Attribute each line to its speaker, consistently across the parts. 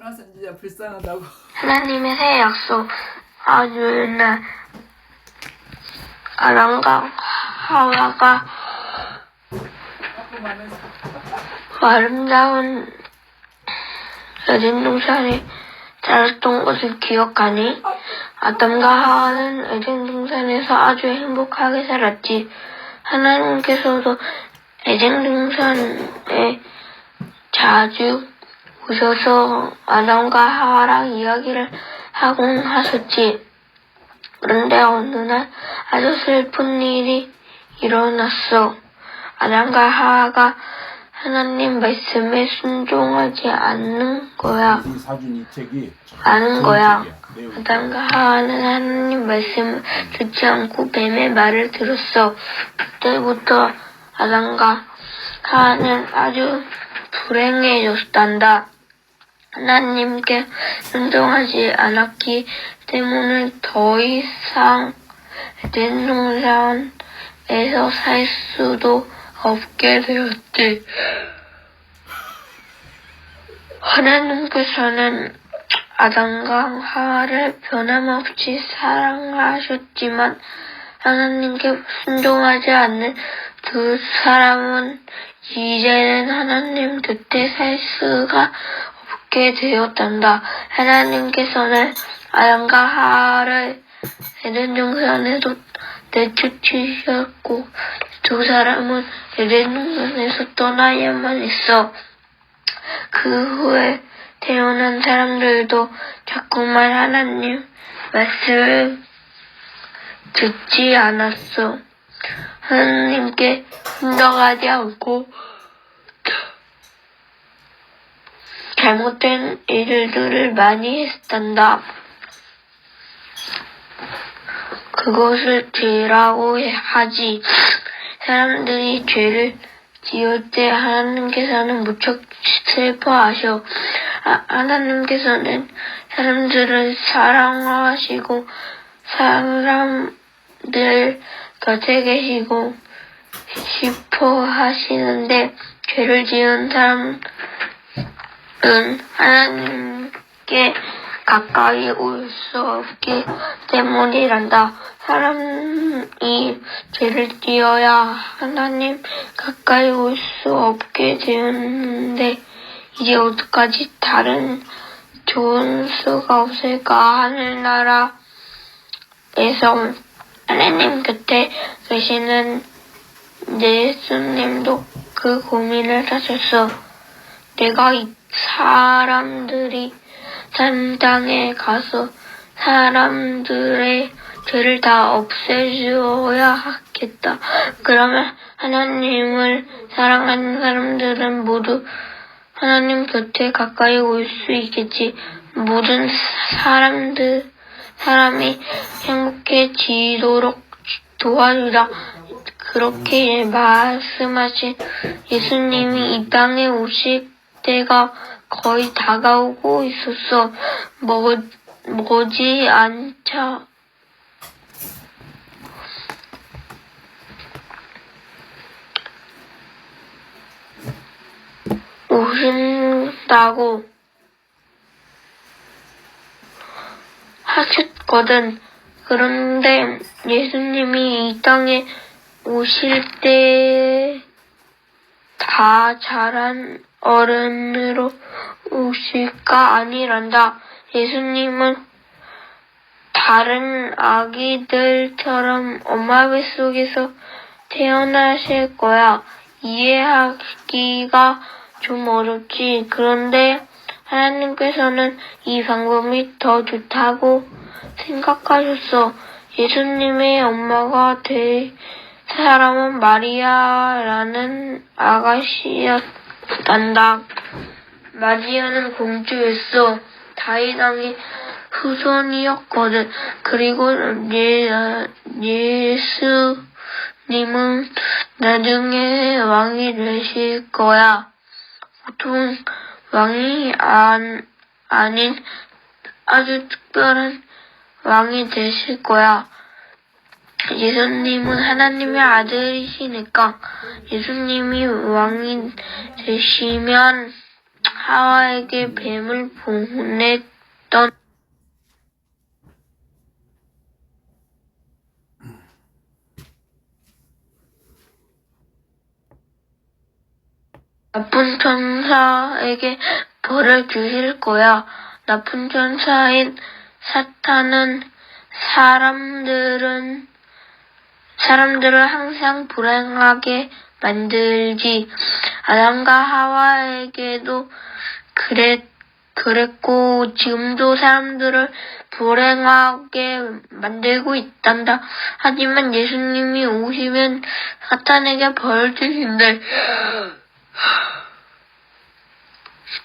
Speaker 1: 연화선 진짜 불쌍하다고.
Speaker 2: 하나님의 새 약속. 아주 옛날 아담과 하와가 아름다운 에덴 동산에 살았던 것을 기억하니? 아담과 하와는 에덴 동산에서 아주 행복하게 살았지. 하나님께서도 에덴 동산에 자주 오셔서 아담과 하와랑 이야기를 하곤 하셨지. 그런데 어느 날 아주 슬픈 일이 일어났어. 아담과 하와가 하나님 말씀에 순종하지 않는 거야. 아담과 하와는 하나님 말씀을 듣지 않고 뱀의 말을 들었어. 그때부터 아담과 하와는 아주 불행해졌단다. 하나님께 순종하지 않았기 때문에 더 이상 에덴 동산에서 살 수도 없게 되었지. 하나님께서는 아담과 하와를 변함없이 사랑하셨지만 하나님께 순종하지 않는 두 사람은 이제는 하나님 곁에 살 수가 없게 되었단다. 하나님께서는 아담과 하와를 에덴 동산에서 내쫓으셨고 두 사람은 에덴 동산에서 떠나야만 했어. 그 후에 태어난 사람들도 자꾸만 하나님 말씀을 듣지 않았어. 하나님께 순종하지 않고 잘못된 일들을 많이 했단다. 그것을 죄라고 하지. 사람들이 죄를 지을 때 하나님께서는 무척 슬퍼하셔. 하나님께서는 사람들을 사랑하시고 사람들 곁에 계시고 싶어 하시는데 죄를 지은 사람은 하나님께 가까이 올 수 없기 때문이란다. 사람이 죄를 지어야 하나님 가까이 올 수 없게 되었는데 이제 어디까지 다른 좋은 수가 없을까? 하늘나라에서 하나님 곁에 계시는 예수님도 그 고민을 하셨어. 내가 이 사람들이 산 땅에 가서 사람들의 죄를 다 없애주어야 하겠다. 그러면 하나님을 사랑하는 사람들은 모두 하나님 곁에 가까이 올 수 있겠지. 모든 사람이 행복해지도록 도와주라. 그렇게 말씀하신 예수님이 이 땅에 오실 때가 거의 다가오고 있었어. 머지 않자 오신다고 하셨거든. 그런데 예수님이 이 땅에 오실 때 다 자란 어른으로 오실까? 아니란다. 예수님은 다른 아기들처럼 엄마 뱃속에서 태어나실 거야. 이해하기가 좀 어렵지. 그런데 하나님께서는 이 방법이 더 좋다고 생각하셨어. 예수님의 엄마가 될 사람은 마리아라는 아가씨였단다. 마리아는 공주였어. 다윗 왕의 후손이었거든. 그리고 예수님은 나중에 왕이 되실 거야. 보통 왕이 아닌 아주 특별한 왕이 되실 거야. 예수님은 하나님의 아들이시니까 예수님이 왕이 되시면 하와에게 뱀을 보냈던 나쁜 천사에게 벌을 주실 거야. 나쁜 천사인 사탄은 사람들을 항상 불행하게 만들지. 아담과 하와에게도 그랬고 지금도 사람들을 불행하게 만들고 있단다. 하지만 예수님이 오시면 사탄에게 벌을 주신대.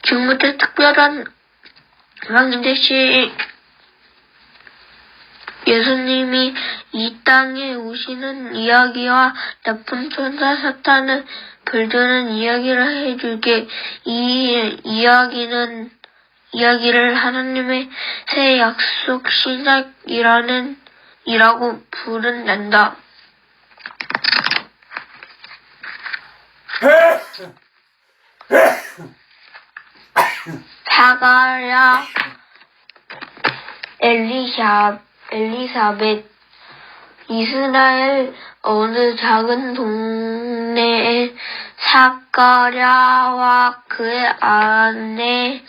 Speaker 2: 지금부터 특별한 왕대시 예수님이 이 땅에 오시는 이야기와 나쁜 천사 사탄을 벌주는 이야기를 해줄게. 이 이야기를 하나님의 새 약속 시작이라고 부른단다. 사가랴, 엘리사벳. 이스라엘 어느 작은 동네에 사가랴와 그의 아내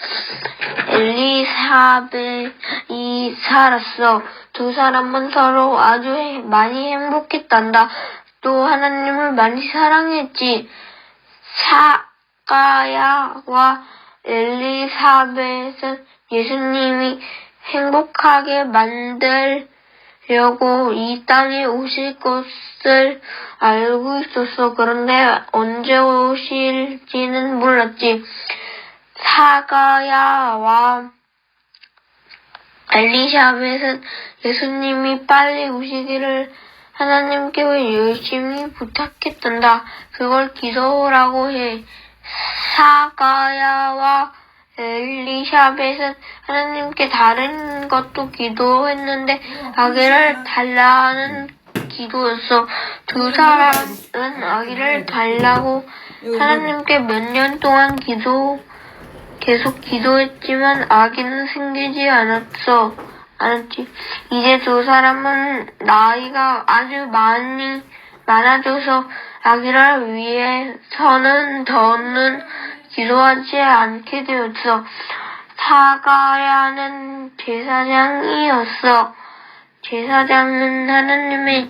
Speaker 2: 엘리사벳이 살았어. 두 사람은 서로 아주 많이 행복했단다. 또 하나님을 많이 사랑했지. 사가랴와 엘리사벳은 예수님이 행복하게 만들려고 이 땅에 오실 것을 알고 있었어. 그런데 언제 오실지는 몰랐지. 사가랴와 엘리사벳은 예수님이 빨리 오시기를 하나님께 열심히 부탁했단다. 그걸 기도라고 해. 사가랴와 엘리사벳은 하나님께 다른 것도 기도했는데 아기를 달라는 기도였어. 두 사람은 아기를 달라고 하나님께 몇 년 동안 계속 기도했지만 아기는 생기지 않았지. 이제 두 사람은 나이가 아주 많아져서 아기를 위해서는 더는 기도하지 않게 되었어. 사가랴는 제사장이었어. 제사장은 하나님의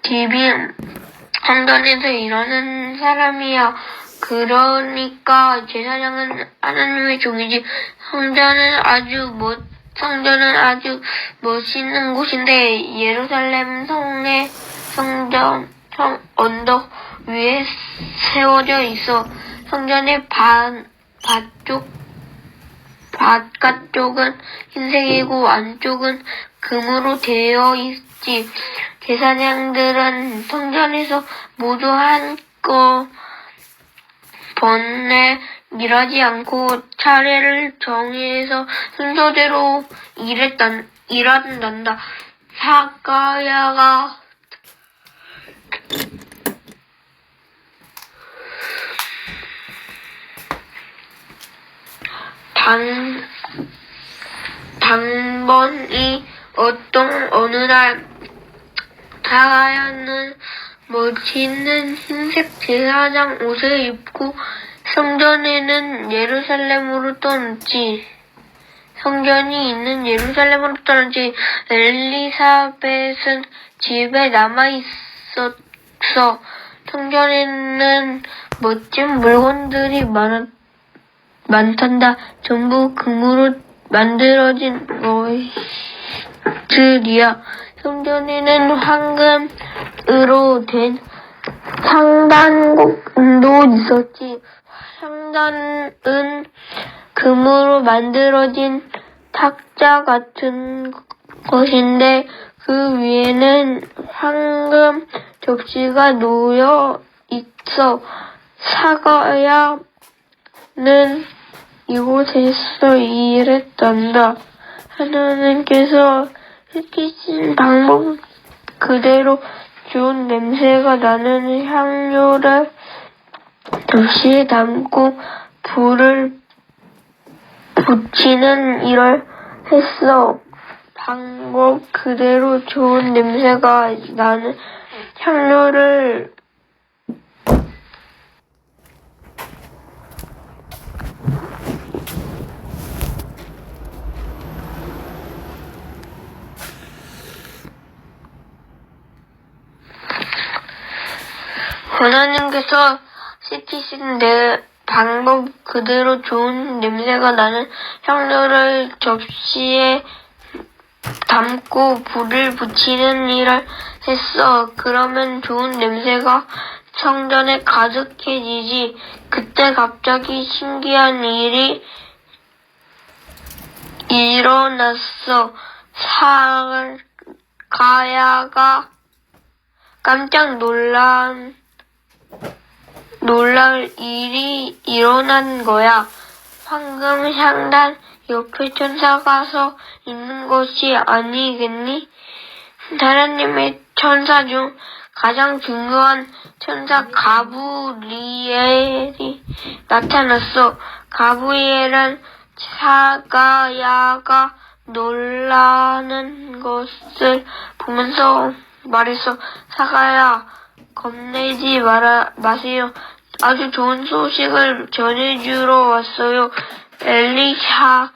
Speaker 2: 집이 성전에서 일하는 사람이야. 그러니까 제사장은 하나님의 종이지. 성전은 아주 멋있는 곳인데 예루살렘 성의 성전 언덕 위에 세워져 있어. 성전의 바깥쪽은 흰색이고 안쪽은 금으로 되어 있지. 제사장들은 성전에서 모두 한꺼번에 일하지 않고 차례를 정해서 순서대로 일한단다. 사가랴가 단번이 어느 날 사가랴는 멋있는 흰색 제사장 옷을 입고 성전이 있는 예루살렘으로 떠났지. 엘리사벳은 집에 남아있었어. 성전에는 멋진 물건들이 많단다. 전부 금으로 만들어진 것들이야. 성전에는 황금으로 된 상단도 있었지. 상단은 금으로 만들어진 탁자 같은 것인데 그 위에는 황금 접시가 놓여 있어. 사가랴는 이곳에서 일했단다. 하나님께서 시키신 방법 그대로 좋은 냄새가 나는 향료를 접시에 담고 불을 붙이는 일을 했어. 방법 그대로 좋은 냄새가 나는 향료를 하나님께서 시키신 내 방법 그대로 좋은 냄새가 나는 향료를 접시에 담고 불을 붙이는 일을 했어. 그러면 좋은 냄새가 성전에 가득해지지. 그때 갑자기 신기한 일이 일어났어. 사가야가 깜짝 놀랄 일이 일어난 거야. 황금 향단 옆에 천사가 서 있는 것이 아니겠니? 하나님의 천사 중 가장 중요한 천사 가브리엘이 나타났어. 가브리엘은 사가야가 놀라는 것을 보면서 말했어. 사가야, 겁내지 마세요. 아주 좋은 소식을 전해주러 왔어요. 엘리사벳과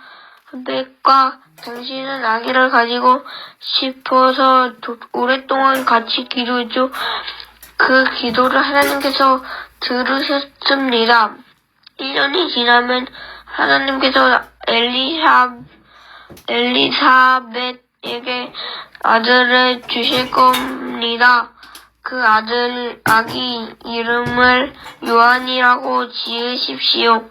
Speaker 2: 당신은 아기를 가지고 싶어서 오랫동안 같이 기도했죠. 그 기도를 하나님께서 들으셨습니다. 1년이 지나면 하나님께서 엘리사벳에게 아들을 주실 겁니다. 그 아기 이름을 요한이라고 지으십시오.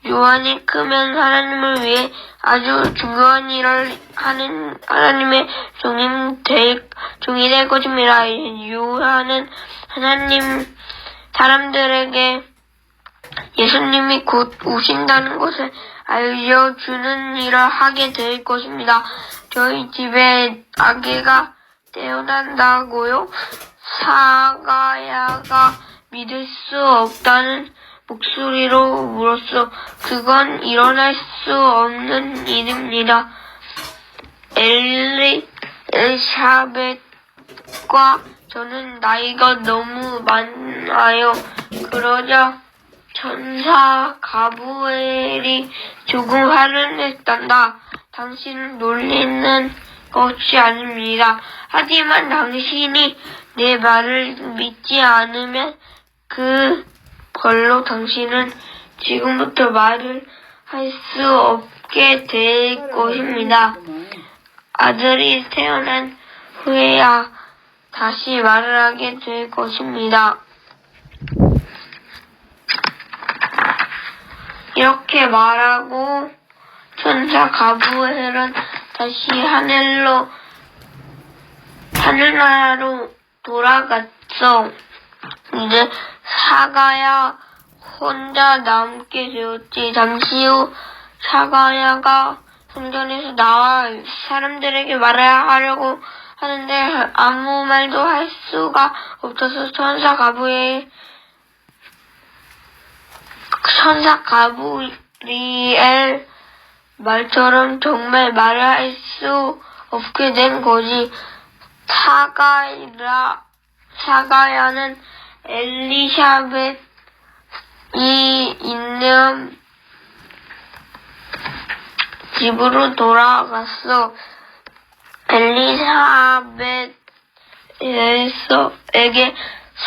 Speaker 2: 요한이 크면 하나님을 위해 아주 중요한 일을 하는 하나님의 종이 될 것입니다. 요한은 사람들에게 예수님이 곧 오신다는 것을 알려주는 일을 하게 될 것입니다. 저희 집에 아기가 태어난다고요? 사가야가 믿을 수 없다는 목소리로 물었어. 그건 일어날 수 없는 일입니다. 엘리사벳과 저는 나이가 너무 많아요. 그러자 천사 가브리엘이 조금 화를 냈단다. 당신을 놀리는 것이 아닙니다. 하지만 당신이 내 말을 믿지 않으면 그걸로 당신은 지금부터 말을 할 수 없게 될 것입니다. 아들이 태어난 후에야 다시 말을 하게 될 것입니다. 이렇게 말하고 천사 가브리엘은 다시 하늘나라로 돌아갔어. 이제 사가야 혼자 남게 되었지. 잠시 후 사가야가 성전에서 나와 사람들에게 말하려고 하는데 아무 말도 할 수가 없어서 천사 가브리엘 말처럼 정말 말을 할 수 없게 된 거지. 사가야는 엘리사벳이 있는 집으로 돌아갔어. 엘리사벳에게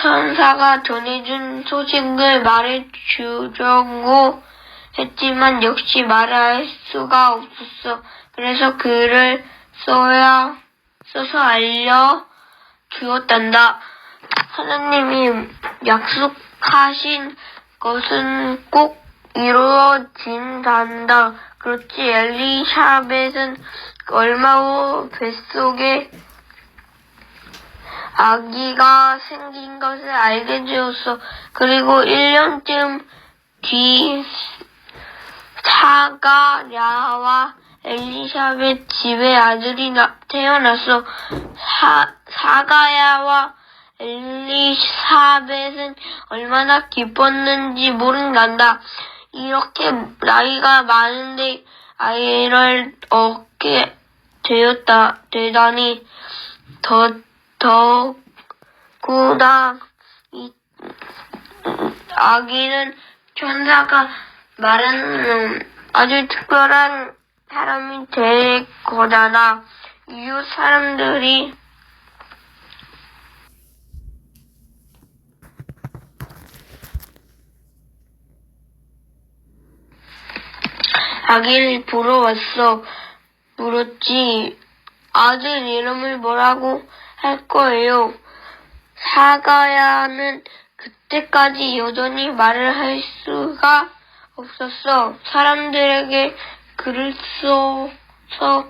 Speaker 2: 천사가 전해준 소식을 말해주려고 했지만 역시 말할 수가 없었어. 그래서 글을 써서 알려주었단다. 하나님이 약속하신 것은 꼭 이루어진단다. 그렇지. 엘리사벳은 얼마 후 뱃속에 아기가 생긴 것을 알게 되었어. 그리고 1년쯤 뒤 사가랴와 엘리사벳 집에 아들이 태어났어. 사가야와 엘리사벳은 얼마나 기뻤는지 모른단다. 이렇게 나이가 많은데 아이를 얻게 되다니 더구나 아기는 천사가 말하는 아주 특별한 사람이 될 거잖아. 이웃 사람들이 아기를 보러 물었지. 아들 이름을 뭐라고 할 거예요? 사가야는 그때까지 여전히 말을 할 수가 없었어. 사람들에게 글을 써서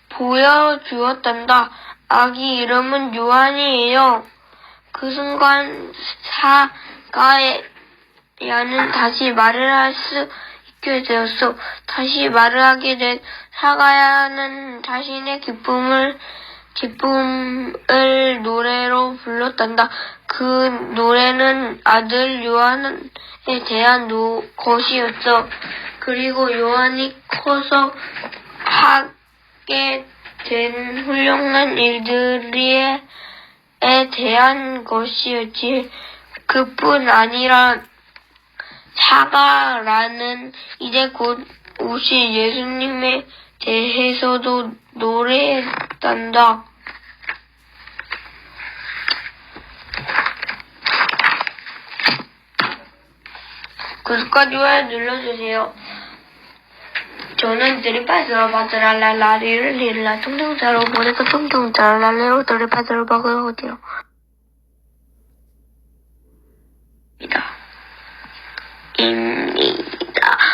Speaker 2: 보여주었단다. 아기 이름은 요한이에요. 그 순간 사가야는 다시 말을 할 수 있게 되었어. 다시 말을 하게 된 사가야는 자신의 기쁨을 노래로 불렀단다. 그 노래는 아들 요한에 대한 것이었어. 그리고 요한이 커서 하게 된 훌륭한 일들에 대한 것이었지. 그뿐 아니라 사가라는 이제 곧 오실 예수님에 대해서도 노래했단다. 구독과 좋아요 눌러주세요. 저는 드리파스로 바스랄랄라 리를리를라 통통자로 보내고 통통자랄랄레로 드리파스로 박으러오디요. 입니다.